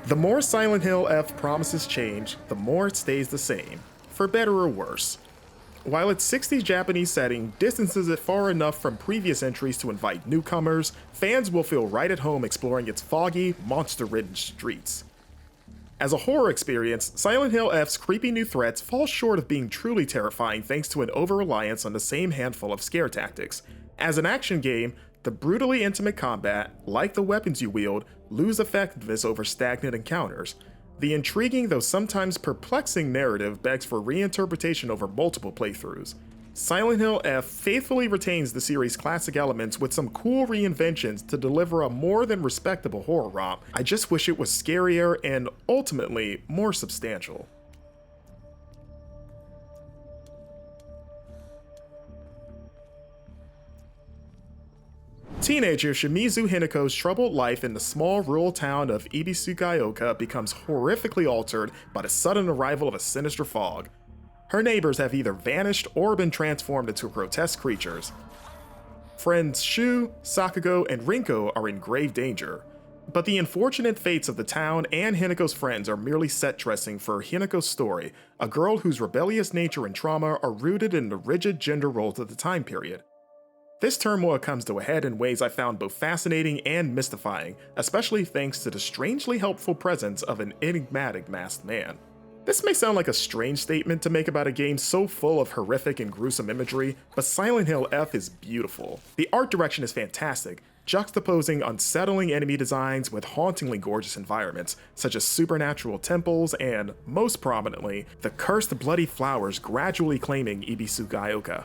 The more Silent Hill F promises change, the more it stays the same, for better or worse. While its 60s Japanese setting distances it far enough from previous entries to invite newcomers, fans will feel right at home exploring its foggy, monster-ridden streets. As a horror experience, Silent Hill F's creepy new threats fall short of being truly terrifying thanks to an over-reliance on the same handful of scare tactics. As an action game, the brutally intimate combat, like the weapons you wield, lose effectiveness over stagnant encounters. The intriguing though sometimes perplexing narrative begs for reinterpretation over multiple playthroughs. Silent Hill F faithfully retains the series' classic elements with some cool reinventions to deliver a more than respectable horror romp. I just wish it was scarier and, ultimately, more substantial. Teenager Shimizu Hinako's troubled life in the small rural town of Ibisugaoka becomes horrifically altered by the sudden arrival of a sinister fog. Her neighbors have either vanished or been transformed into grotesque creatures. Friends Shu, Sakugo, and Rinko are in grave danger. But the unfortunate fates of the town and Hinako's friends are merely set dressing for Hinako's story, a girl whose rebellious nature and trauma are rooted in the rigid gender roles of the time period. This turmoil comes to a head in ways I found both fascinating and mystifying, especially thanks to the strangely helpful presence of an enigmatic masked man. This may sound like a strange statement to make about a game so full of horrific and gruesome imagery, but Silent Hill F is beautiful. The art direction is fantastic, juxtaposing unsettling enemy designs with hauntingly gorgeous environments, such as supernatural temples and, most prominently, the cursed bloody flowers gradually claiming Ibisugaoka.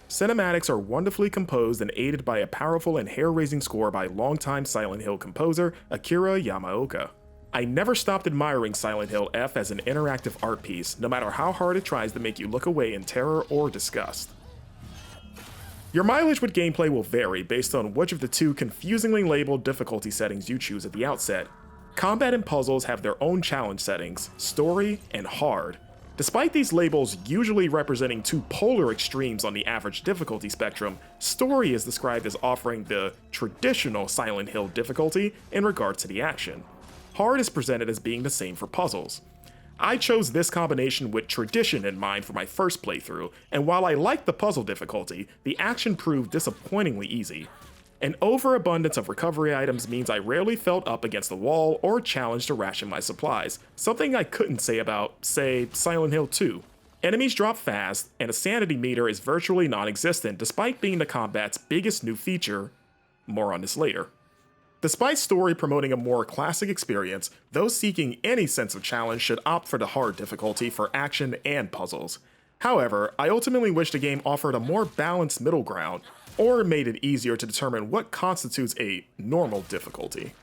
Cinematics are wonderfully composed and aided by a powerful and hair-raising score by longtime Silent Hill composer Akira Yamaoka. I never stopped admiring Silent Hill F as an interactive art piece, no matter how hard it tries to make you look away in terror or disgust. Your mileage with gameplay will vary based on which of the two confusingly labeled difficulty settings you choose at the outset. Combat and puzzles have their own challenge settings, story, and hard. Despite these labels usually representing two polar extremes on the average difficulty spectrum, story is described as offering the traditional Silent Hill difficulty in regard to the action. Hard is presented as being the same for puzzles. I chose this combination with tradition in mind for my first playthrough, and while I liked the puzzle difficulty, the action proved disappointingly easy. An overabundance of recovery items means I rarely felt up against the wall or challenged to ration my supplies, something I couldn't say about, say, Silent Hill 2. Enemies drop fast, and a sanity meter is virtually non-existent despite being the combat's biggest new feature. More on this later. Despite story promoting a more classic experience, those seeking any sense of challenge should opt for the hard difficulty for action and puzzles. However, I ultimately wish the game offered a more balanced middle ground, or made it easier to determine what constitutes a normal difficulty.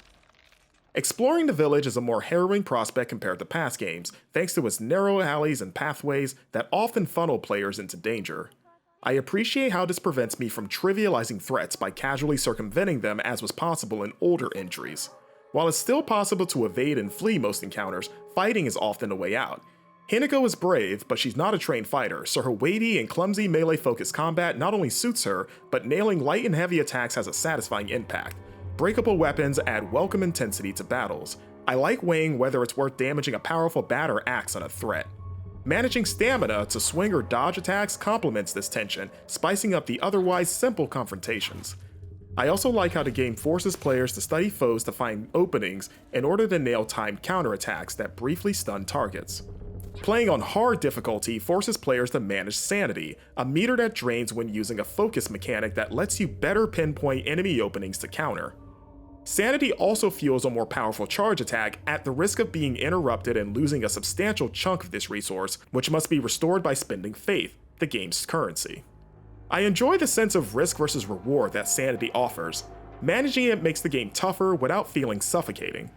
Exploring the village is a more harrowing prospect compared to past games, thanks to its narrow alleys and pathways that often funnel players into danger. I appreciate how this prevents me from trivializing threats by casually circumventing them as was possible in older entries. While it's still possible to evade and flee most encounters, fighting is often the way out. Hinako is brave, but she's not a trained fighter, so her weighty and clumsy melee-focused combat not only suits her, but nailing light and heavy attacks has a satisfying impact. Breakable weapons add welcome intensity to battles. I like weighing whether it's worth damaging a powerful bat or axe on a threat. Managing stamina to swing or dodge attacks complements this tension, spicing up the otherwise simple confrontations. I also like how the game forces players to study foes to find openings in order to nail timed counterattacks that briefly stun targets. Playing on hard difficulty forces players to manage sanity, a meter that drains when using a focus mechanic that lets you better pinpoint enemy openings to counter. Sanity also fuels a more powerful charge attack at the risk of being interrupted and losing a substantial chunk of this resource, which must be restored by spending faith, the game's currency. I enjoy the sense of risk versus reward that sanity offers. Managing it makes the game tougher without feeling suffocating.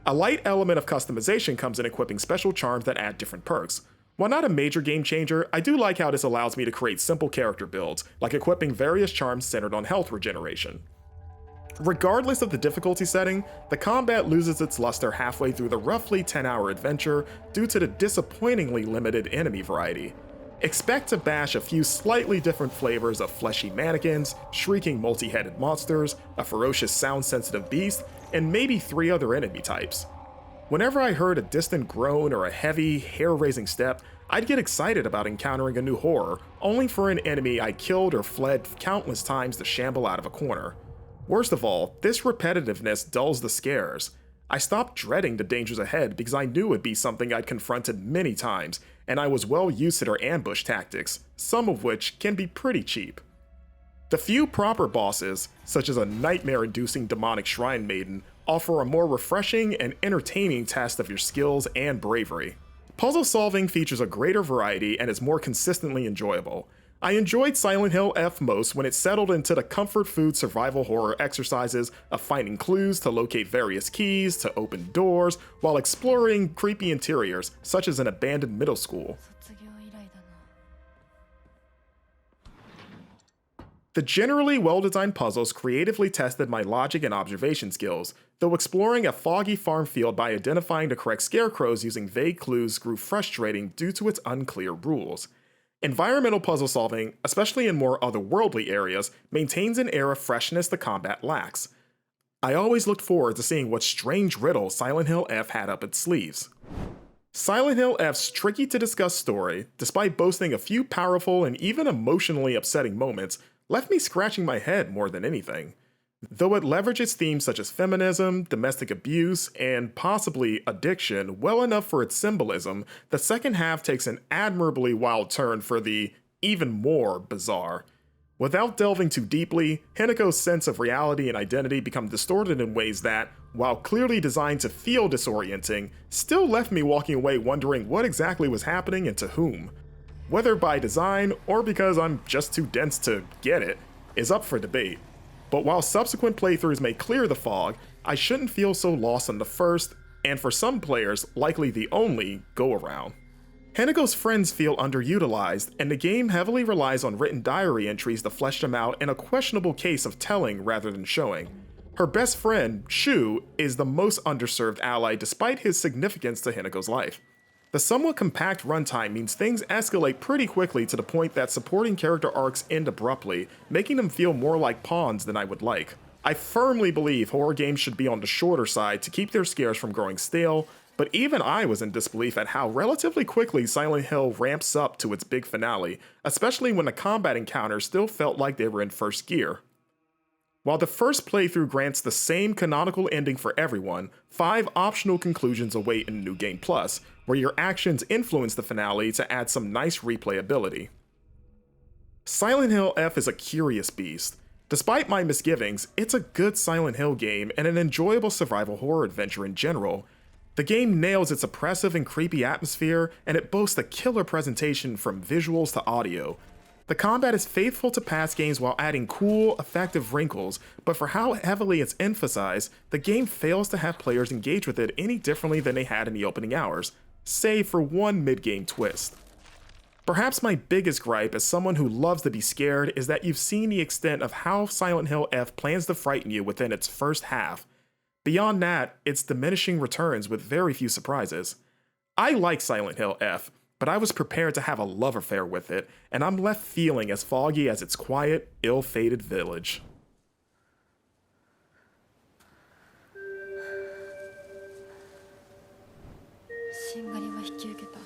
A light element of customization comes in equipping special charms that add different perks. While not a major game changer, I do like how this allows me to create simple character builds, like equipping various charms centered on health regeneration. Regardless of the difficulty setting, the combat loses its luster halfway through the roughly 10-hour adventure due to the disappointingly limited enemy variety. Expect to bash a few slightly different flavors of fleshy mannequins, shrieking multi-headed monsters, a ferocious sound-sensitive beast, and maybe 3 other enemy types. Whenever I heard a distant groan or a heavy, hair-raising step, I'd get excited about encountering a new horror, only for an enemy I killed or fled countless times to shamble out of a corner. Worst of all, this repetitiveness dulls the scares. I stopped dreading the dangers ahead because I knew it'd be something I'd confronted many times, and I was well used to their ambush tactics, some of which can be pretty cheap. The few proper bosses, such as a nightmare-inducing demonic shrine maiden, offer a more refreshing and entertaining test of your skills and bravery. Puzzle solving features a greater variety and is more consistently enjoyable. I enjoyed Silent Hill F most when it settled into the comfort food survival horror exercises of finding clues to locate various keys to open doors while exploring creepy interiors, such as an abandoned middle school. The generally well-designed puzzles creatively tested my logic and observation skills, though exploring a foggy farm field by identifying the correct scarecrows using vague clues grew frustrating due to its unclear rules. Environmental puzzle solving, especially in more otherworldly areas, maintains an air of freshness the combat lacks. I always looked forward to seeing what strange riddle Silent Hill F had up its sleeves. Silent Hill F's tricky-to-discuss story, despite boasting a few powerful and even emotionally upsetting moments, left me scratching my head more than anything. Though it leverages themes such as feminism, domestic abuse, and possibly addiction well enough for its symbolism, the second half takes an admirably wild turn for the even more bizarre. Without delving too deeply, Hineko's sense of reality and identity become distorted in ways that, while clearly designed to feel disorienting, still left me walking away wondering what exactly was happening and to whom. Whether by design or because I'm just too dense to get it, is up for debate. But while subsequent playthroughs may clear the fog, I shouldn't feel so lost on the first, and for some players, likely the only, go-around. Hineko's friends feel underutilized, and the game heavily relies on written diary entries to flesh them out in a questionable case of telling rather than showing. Her best friend, Shu, is the most underserved ally despite his significance to Hineko's life. The somewhat compact runtime means things escalate pretty quickly to the point that supporting character arcs end abruptly, making them feel more like pawns than I would like. I firmly believe horror games should be on the shorter side to keep their scares from growing stale, but even I was in disbelief at how relatively quickly Silent Hill ramps up to its big finale, especially when the combat encounters still felt like they were in first gear. While the first playthrough grants the same canonical ending for everyone, 5 optional conclusions await in New Game Plus, where your actions influence the finale to add some nice replayability. Silent Hill F is a curious beast. Despite my misgivings, it's a good Silent Hill game and an enjoyable survival horror adventure in general. The game nails its oppressive and creepy atmosphere, and it boasts a killer presentation from visuals to audio. The combat is faithful to past games while adding cool, effective wrinkles, but for how heavily it's emphasized, the game fails to have players engage with it any differently than they had in the opening hours, save for one mid-game twist. Perhaps my biggest gripe as someone who loves to be scared is that you've seen the extent of how Silent Hill F plans to frighten you within its first half. Beyond that, it's diminishing returns with very few surprises. I like Silent Hill F, but I was prepared to have a love affair with it, and I'm left feeling as foggy as its quiet, ill-fated village.しんがりは引き受けた。